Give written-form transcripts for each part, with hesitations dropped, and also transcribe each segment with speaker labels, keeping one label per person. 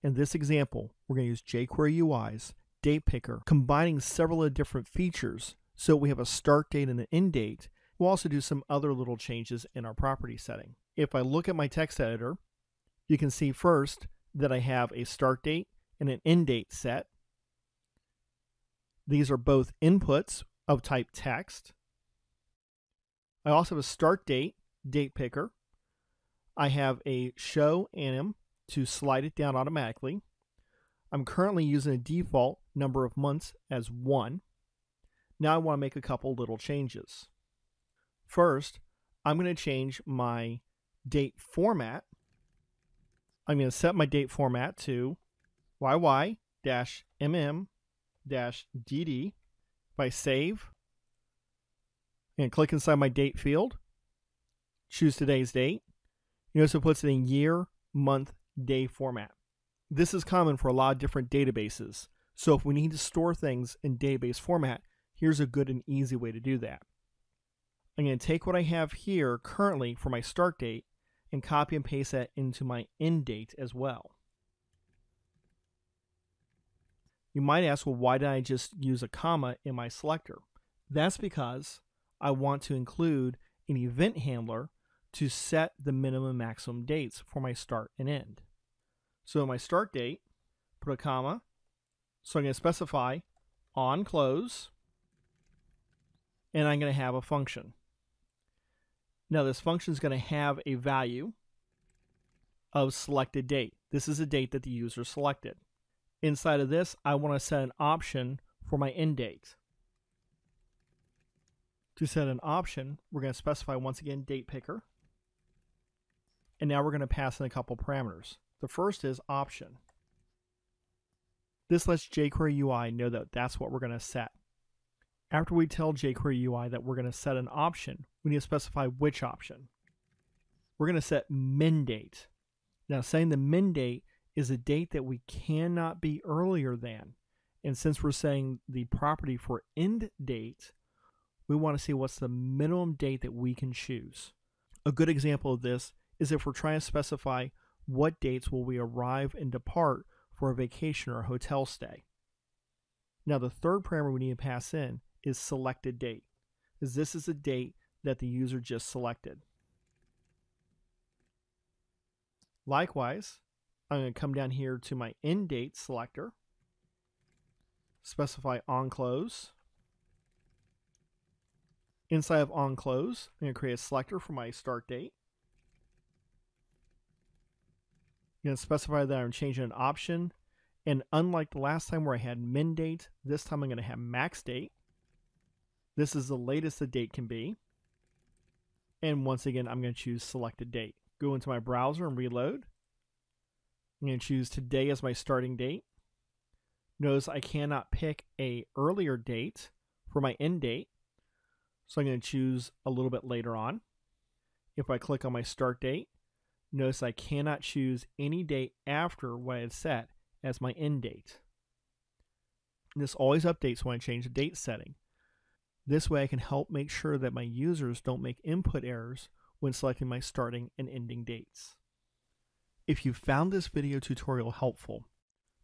Speaker 1: In this example, we're going to use jQueryUI's Datepicker, combining several of different features so we have a start date and an end date. We'll also do some other little changes in our property setting. If I look at my text editor, you can see first that I have a start date and an end date set. These are both inputs of type text. I also have a start date, date picker. I have a show anim to slide it down automatically. I'm currently using a default number of months as 1. Now I want to make a couple little changes. First, I'm going to change my date format. I'm going to set my date format to YY-MM-DD. If I save and click inside my date field, choose today's date, you notice it puts it in year, month, day format. This is common for a lot of different databases. So if we need to store things in database format, here's a good and easy way to do that. I'm going to take what I have here currently for my start date and copy and paste that into my end date as well. You might ask, well, why did I just use a comma in my selector? That's because I want to include an event handler to set the minimum and maximum dates for my start and end. So in my start date, put a comma. So I'm going to specify on close, and I'm going to have a function. Now this function is going to have a value of selected date. This is a date that the user selected. Inside of this, I want to set an option for my end date. To set an option, we're going to specify once again date picker. And now we're going to pass in a couple parameters. The first is option. This lets jQueryUI know that that's what we're going to set. After we tell jQueryUI that we're going to set an option, we need to specify which option. We're going to set min date. Now saying the min date is a date that we cannot be earlier than. And since we're setting the property for end date, we want to see what's the minimum date that we can choose. A good example of this is if we're trying to specify what dates will we arrive and depart for a vacation or a hotel stay. Now the third parameter we need to pass in is selected date, because this is the date that the user just selected. Likewise, I'm going to come down here to my end date selector, specify on close. Inside of on close, I'm going to create a selector for my start date. I'm going to specify that I'm changing an option, and unlike the last time where I had min date, this time I'm going to have max date. This is the latest the date can be. And once again, I'm going to choose selected date. Go into my browser and reload. I'm going to choose today as my starting date. Notice I cannot pick an earlier date for my end date, so I'm going to choose a little bit later on. If I click on my start date, notice I cannot choose any date after what I had set as my end date. And this always updates when I change the date setting. This way I can help make sure that my users don't make input errors when selecting my starting and ending dates. If you found this video tutorial helpful,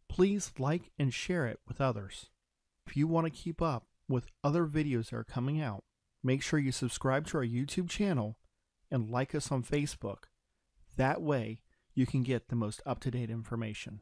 Speaker 1: please like and share it with others. If you want to keep up with other videos that are coming out, make sure you subscribe to our YouTube channel and like us on Facebook. That way you can get the most up-to-date information.